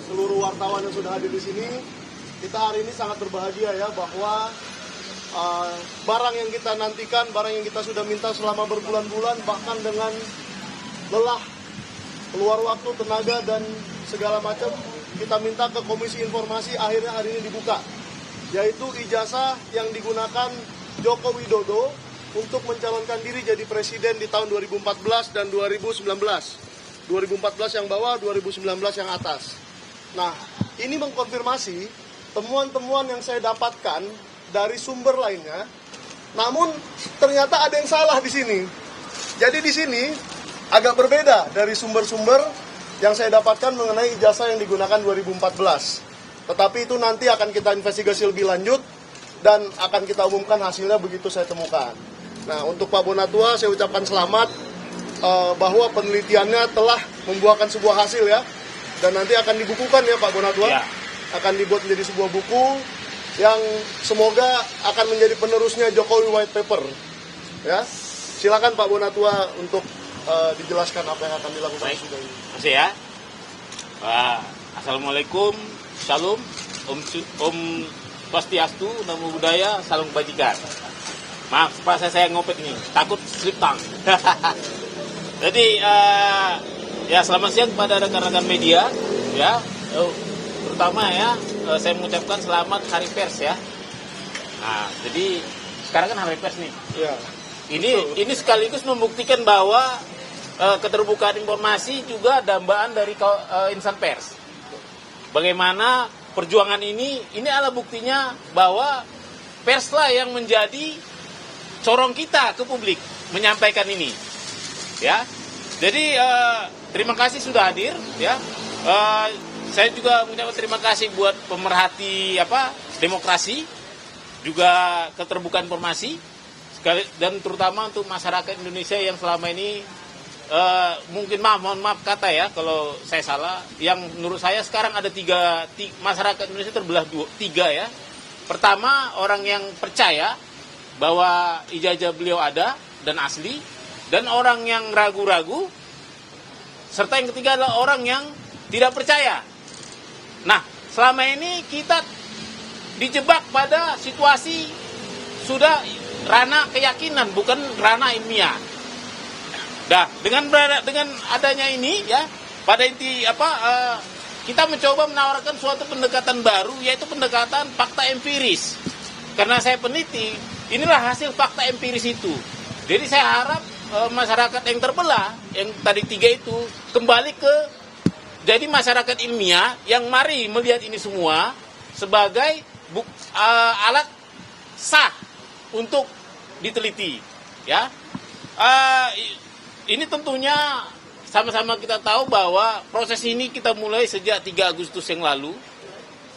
seluruh wartawan yang sudah hadir di sini. Kita hari ini sangat berbahagia ya bahwa barang yang kita nantikan, barang yang kita sudah minta selama berbulan-bulan, bahkan dengan lelah, keluar waktu, tenaga, dan segala macam, kita minta ke Komisi Informasi, akhirnya hari ini dibuka, yaitu ijazah yang digunakan Joko Widodo untuk mencalonkan diri jadi presiden di tahun 2014 dan 2019. 2014 yang bawah, 2019 yang atas. Nah, ini mengkonfirmasi temuan-temuan yang saya dapatkan dari sumber lainnya, namun ternyata ada yang salah di sini. Jadi di sini agak berbeda dari sumber-sumber yang saya dapatkan mengenai ijazah yang digunakan 2014. Tetapi itu nanti akan kita investigasi lebih lanjut dan akan kita umumkan hasilnya begitu saya temukan. Nah, untuk Pak Bonatua saya ucapkan selamat bahwa penelitiannya telah membuahkan sebuah hasil ya, dan nanti akan dibukukan ya Pak Bonatua. Ya. Akan dibuat menjadi sebuah buku yang semoga akan menjadi penerusnya Jokowi White Paper. Ya, silakan Pak Bonatua untuk dijelaskan apa yang akan dilakukan. Baik, terima kasih ya. Assalamualaikum, Shalom, Om Swastiastu, Namo Buddhaya, Salam Kebajikan. Maaf Pak, saya ngopet ini, takut slip tang. Jadi ya selamat siang kepada rekan-rekan media ya. Terutama ya, saya mengucapkan selamat Hari Pers ya. Nah, jadi sekarang kan Hari Pers nih. Ya. Ini sekaligus membuktikan bahwa keterbukaan informasi juga dambaan dari insan pers. Bagaimana perjuangan ini adalah buktinya bahwa perslah yang menjadi corong kita ke publik menyampaikan ini. Ya. Jadi terima kasih sudah hadir ya. Saya juga mengucapkan terima kasih buat pemerhati demokrasi, juga keterbukaan informasi, dan terutama untuk masyarakat Indonesia yang selama ini mungkin mohon maaf kata ya kalau saya salah. Yang menurut saya sekarang ada tiga masyarakat Indonesia terbelah tiga ya. Pertama, orang yang percaya bahwa ijazah beliau ada dan asli, dan orang yang ragu-ragu, serta yang ketiga adalah orang yang tidak percaya. Nah, selama ini kita dijebak pada situasi sudah ranah keyakinan, bukan ranah ilmiah. Nah, dengan adanya ini ya, pada inti kita mencoba menawarkan suatu pendekatan baru, yaitu pendekatan fakta empiris. Karena saya peneliti, inilah hasil fakta empiris itu. Jadi saya harap masyarakat yang terbelah, yang tadi tiga itu, kembali ke jadi masyarakat ilmiah yang mari melihat ini semua sebagai alat sah untuk diteliti. Ya, ini tentunya sama-sama kita tahu bahwa proses ini kita mulai sejak 3 Agustus yang lalu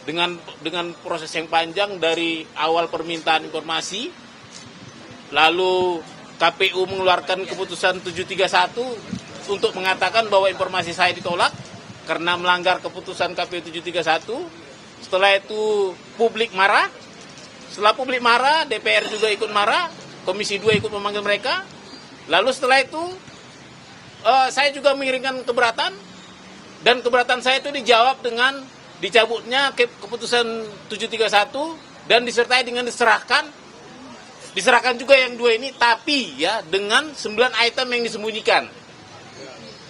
dengan proses yang panjang dari awal permintaan informasi, lalu KPU mengeluarkan keputusan 731 untuk mengatakan bahwa informasi saya ditolak karena melanggar keputusan KPU 731. Setelah itu publik marah. Setelah publik marah, DPR juga ikut marah, Komisi 2 ikut memanggil mereka. Lalu setelah itu saya juga mengirimkan keberatan, dan keberatan saya itu dijawab dengan dicabutnya keputusan 731 dan disertai dengan diserahkan juga yang 2 ini, tapi ya dengan 9 item yang disembunyikan.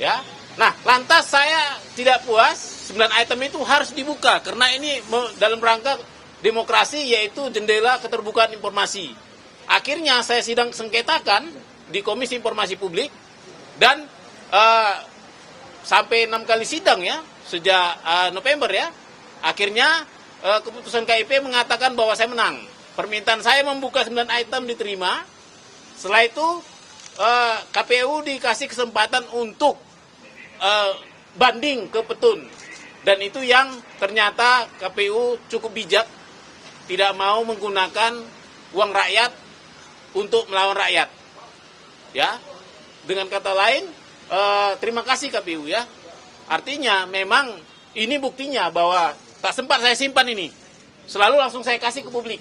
Ya. Nah, lantas saya tidak puas, 9 item itu harus dibuka karena ini dalam rangka demokrasi, yaitu jendela keterbukaan informasi. Akhirnya saya sidang sengketakan di Komisi Informasi Publik, dan sampai 6 kali sidang ya sejak November ya. Akhirnya keputusan KIP mengatakan bahwa saya menang. Permintaan saya membuka 9 item diterima. Setelah itu KPU dikasih kesempatan untuk banding ke petun, dan itu yang ternyata KPU cukup bijak, tidak mau menggunakan uang rakyat untuk melawan rakyat. Ya, dengan kata lain, terima kasih KPU ya. Artinya memang ini buktinya bahwa tak sempat saya simpan ini, selalu langsung saya kasih ke publik.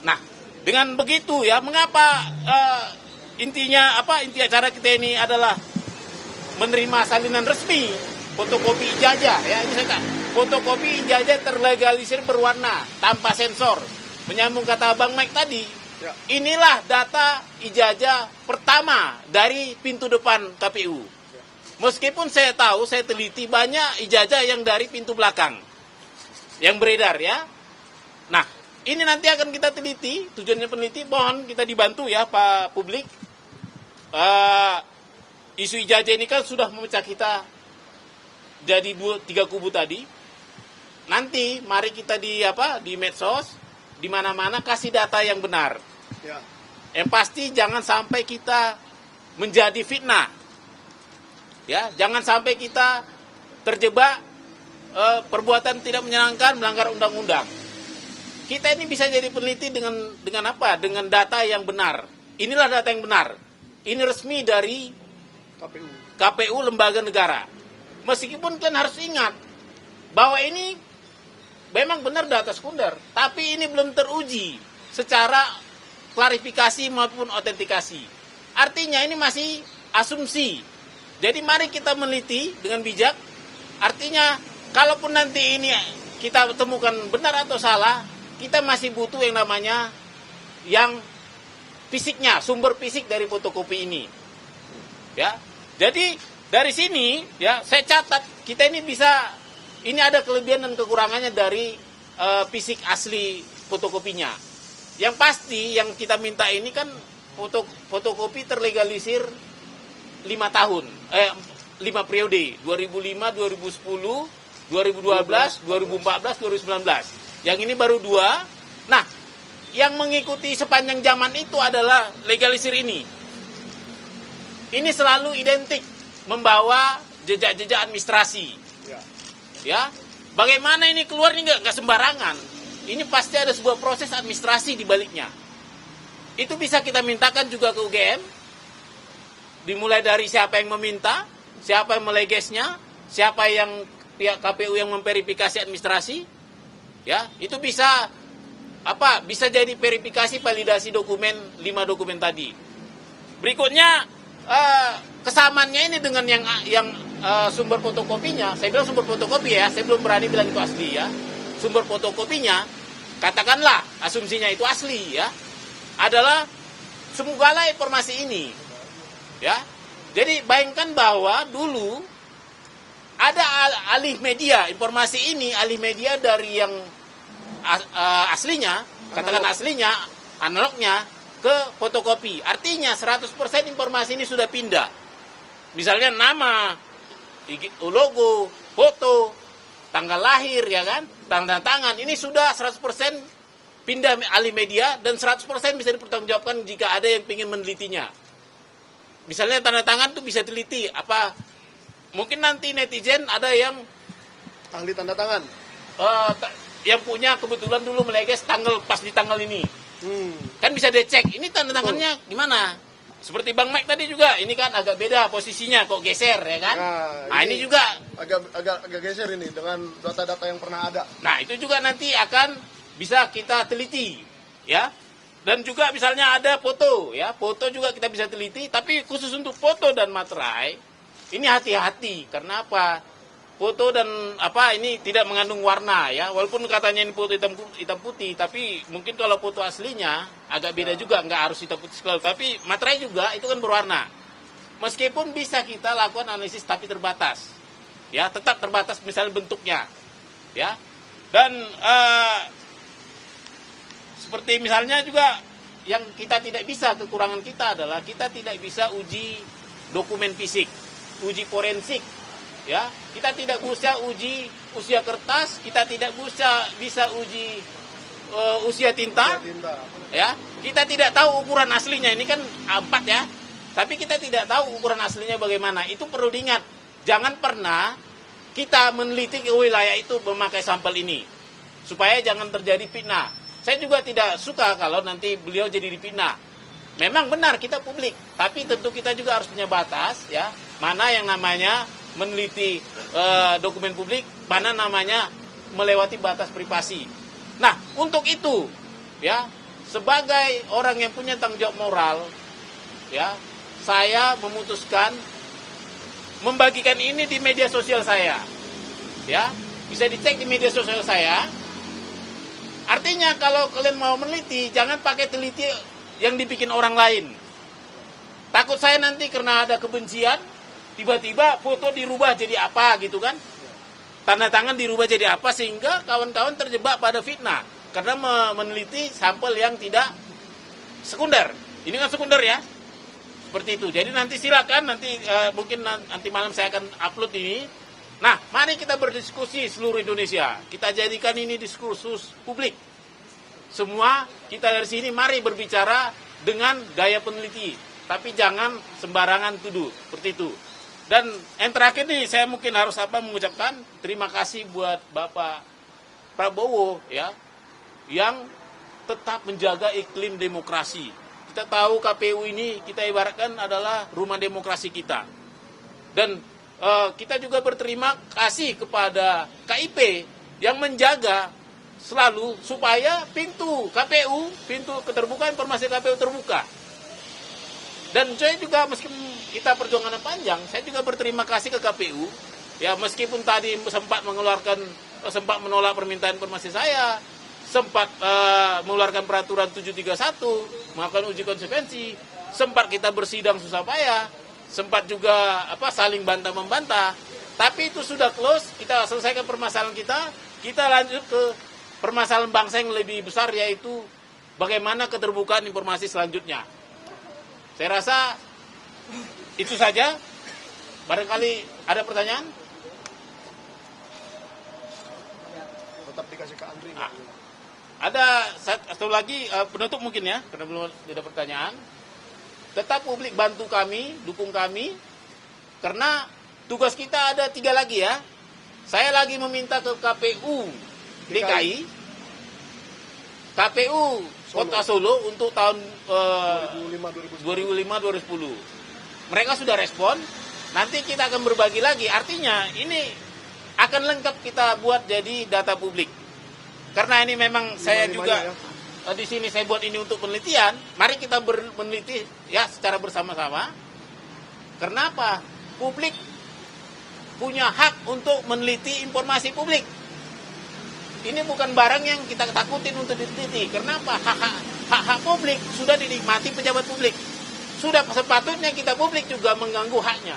Nah, dengan begitu ya, mengapa inti acara kita ini adalah menerima salinan resmi fotokopi ijazah ya, ini saya kata, fotokopi ijazah terlegalisir berwarna tanpa sensor. Menyambung kata Bang Mike tadi, Ya. inilah data ijazah pertama dari pintu depan KPU. Meskipun saya tahu, saya teliti banyak ijazah yang dari pintu belakang yang beredar ya. Nah, ini nanti akan kita teliti, tujuannya peneliti, mohon kita dibantu ya Pak publik. Isu ijazah ini kan sudah memecah kita jadi 3 kubu tadi. Nanti mari kita di medsos, di mana-mana kasih data yang benar. Ya. Yang pasti jangan sampai kita menjadi fitnah. Ya, jangan sampai kita terjebak perbuatan tidak menyenangkan, melanggar undang-undang. Kita ini bisa jadi peneliti dengan apa? Dengan data yang benar. Inilah data yang benar. Ini resmi dari KPU lembaga negara. Meskipun kan harus ingat bahwa ini memang benar data sekunder, tapi ini belum teruji secara klarifikasi maupun autentikasi. Artinya ini masih asumsi. Jadi mari kita meneliti dengan bijak. Artinya kalaupun nanti ini kita temukan benar atau salah, kita masih butuh yang namanya yang fisiknya, sumber fisik dari fotokopi ini. Ya. Jadi dari sini ya saya catat kita ini bisa, ini ada kelebihan dan kekurangannya dari fisik asli fotokopinya. Yang pasti yang kita minta ini kan fotokopi terlegalisir 5 tahun, 5 periode, 2005, 2010, 2012, 2014, 2019. Yang ini baru 2. Nah, yang mengikuti sepanjang zaman itu adalah legalisir ini. Ini selalu identik membawa jejak-jejak administrasi. Ya, bagaimana ini keluar ini nggak sembarangan. Ini pasti ada sebuah proses administrasi di baliknya. Itu bisa kita mintakan juga ke UGM. Dimulai dari siapa yang meminta, siapa yang melegesnya, siapa yang pihak KPU yang memverifikasi administrasi. Ya, itu bisa bisa jadi verifikasi validasi dokumen 5 dokumen tadi. Berikutnya kesamaannya ini dengan yang sumber fotokopinya. Saya bilang sumber fotokopi ya, saya belum berani bilang itu asli ya. Sumber fotokopinya, katakanlah asumsinya itu asli ya, adalah semogalah informasi ini ya. Jadi bayangkan bahwa dulu ada alih media, informasi ini alih media dari yang aslinya, katakan aslinya, analognya ke fotokopi. Artinya 100% informasi ini sudah pindah. Misalnya nama, logo, foto, tanggal lahir ya kan, tanda tangan, ini sudah 100% pindah alih media dan 100% bisa dipertanggungjawabkan jika ada yang ingin menelitinya. Misalnya tanda tangan itu bisa teliti apa, mungkin nanti netizen ada yang Ahli tanda tangan. yang punya kebetulan dulu meleges pas di tanggal ini. Kan bisa dicek, ini tanda tangannya gimana? Seperti Bang Mike tadi juga, ini kan agak beda posisinya, kok geser ya kan? Nah ini juga agak geser ini dengan data-data yang pernah ada. Nah itu juga nanti akan bisa kita teliti, ya. Dan juga misalnya ada foto, ya, foto juga kita bisa teliti. Tapi khusus untuk foto dan materai, ini hati-hati. Karena apa? Foto dan ini tidak mengandung warna, ya. Walaupun katanya ini foto hitam putih, tapi mungkin kalau foto aslinya agak beda juga, nggak harus hitam putih sekali. Tapi materai juga itu kan berwarna. Meskipun bisa kita lakukan analisis tapi terbatas, ya, tetap terbatas misalnya bentuknya, ya. Dan seperti misalnya juga yang kita tidak bisa, kekurangan kita adalah kita tidak bisa uji dokumen fisik, uji forensik. Ya, kita tidak bisa uji usia kertas, kita tidak bisa uji usia tinta, ya. Kita tidak tahu ukuran aslinya, ini kan 4 ya. Tapi kita tidak tahu ukuran aslinya bagaimana. Itu perlu diingat. Jangan pernah kita meneliti ke wilayah itu memakai sampel ini, supaya jangan terjadi fitnah. Saya juga tidak suka kalau nanti beliau jadi difitnah. Memang benar kita publik, tapi tentu kita juga harus punya batas, ya. Mana yang namanya meneliti dokumen publik, mana namanya melewati batas privasi. Nah, untuk itu, ya, sebagai orang yang punya tanggung jawab moral, ya, saya memutuskan membagikan ini di media sosial saya. Ya, bisa dicek di media sosial saya. Artinya kalau kalian mau meneliti, jangan pakai teliti yang dibikin orang lain. Takut saya nanti karena ada kebencian, tiba-tiba foto dirubah jadi apa gitu kan. Tanda tangan dirubah jadi apa sehingga kawan-kawan terjebak pada fitnah. Karena meneliti sampel yang tidak sekunder. Ini kan sekunder ya. Seperti itu. Jadi nanti silakan, nanti mungkin nanti malam saya akan upload ini. Nah, mari kita berdiskusi seluruh Indonesia. Kita jadikan ini diskursus publik. Semua kita dari sini mari berbicara dengan gaya peneliti. Tapi jangan sembarangan tuduh. Seperti itu. Dan yang terakhir nih, saya mungkin harus mengucapkan terima kasih buat Bapak Prabowo ya, yang tetap menjaga iklim demokrasi. Kita tahu KPU ini kita ibaratkan adalah rumah demokrasi kita. Dan kita juga berterima kasih kepada KIP yang menjaga selalu supaya pintu KPU, pintu keterbukaan informasi KPU terbuka. Dan saya juga meskipun kita perjuangan panjang, saya juga berterima kasih ke KPU. Ya meskipun tadi sempat menolak permintaan informasi saya, sempat mengeluarkan peraturan 731, melakukan uji konsekuensi, sempat kita bersidang susah payah, sempat juga saling bantah-membantah. Tapi itu sudah close, kita selesaikan permasalahan kita lanjut ke permasalahan bangsa yang lebih besar, yaitu bagaimana keterbukaan informasi selanjutnya. Saya rasa itu saja. Barangkali ada pertanyaan? Tetap dikasih ke Andri. Ada satu lagi penutup mungkin ya, karena belum ada pertanyaan. Tetap publik bantu kami, dukung kami, karena tugas kita ada 3 lagi ya. Saya lagi meminta ke KPU DKI, KPU Kota Solo untuk tahun 2005-2010. Mereka sudah respon, nanti kita akan berbagi lagi. Artinya ini akan lengkap kita buat jadi data publik. Karena ini memang saya juga di sini saya buat ini untuk penelitian. Mari kita meneliti ya secara bersama-sama. Kenapa? Publik punya hak untuk meneliti informasi publik. Ini bukan barang yang kita takutin untuk diteliti. Kenapa? Hak publik sudah dinikmati pejabat publik. Sudah sepatutnya kita publik juga mengganggu haknya.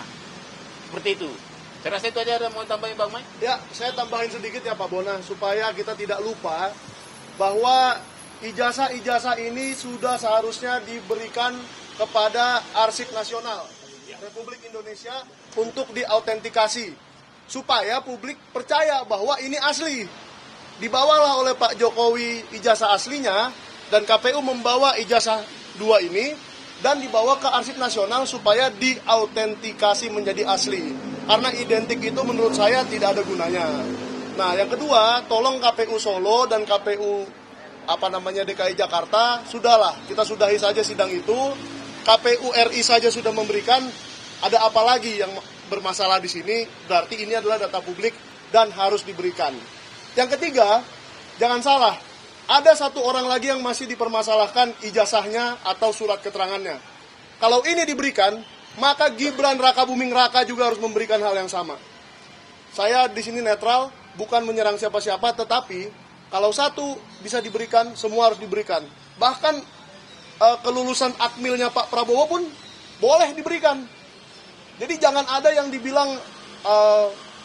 Seperti itu. Saya rasa itu aja. Ada mau tambahin Bang Mai? Ya, saya tambahin sedikit ya Pak Bona, supaya kita tidak lupa bahwa ijazah-ijazah ini sudah seharusnya diberikan kepada Arsip Nasional Republik Indonesia untuk diautentikasi. Supaya publik percaya bahwa ini asli. Dibawalah oleh Pak Jokowi ijazah aslinya, dan KPU membawa ijazah 2 ini, dan dibawa ke Arsip Nasional supaya diautentikasi menjadi asli. Karena identik itu menurut saya tidak ada gunanya. Nah, yang kedua, tolong KPU Solo dan KPU DKI Jakarta, sudahlah, kita sudahi saja sidang itu. KPU RI saja sudah memberikan, ada apa lagi yang bermasalah di sini? Berarti ini adalah data publik dan harus diberikan. Yang ketiga, jangan salah, ada 1 orang lagi yang masih dipermasalahkan ijazahnya atau surat keterangannya. Kalau ini diberikan, maka Gibran Rakabuming Raka juga harus memberikan hal yang sama. Saya di sini netral, bukan menyerang siapa-siapa, tetapi kalau 1 bisa diberikan, semua harus diberikan. Bahkan kelulusan akmilnya Pak Prabowo pun boleh diberikan. Jadi jangan ada yang dibilang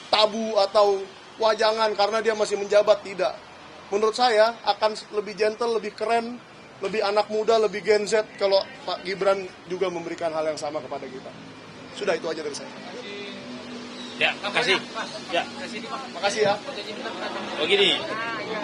tabu atau wah jangan karena dia masih menjabat, tidak. Menurut saya akan lebih gentle, lebih keren, lebih anak muda, lebih Gen Z kalau Pak Gibran juga memberikan hal yang sama kepada kita. Sudah, itu aja dari saya. Ya, makasih. Ya, makasih ya. Begini.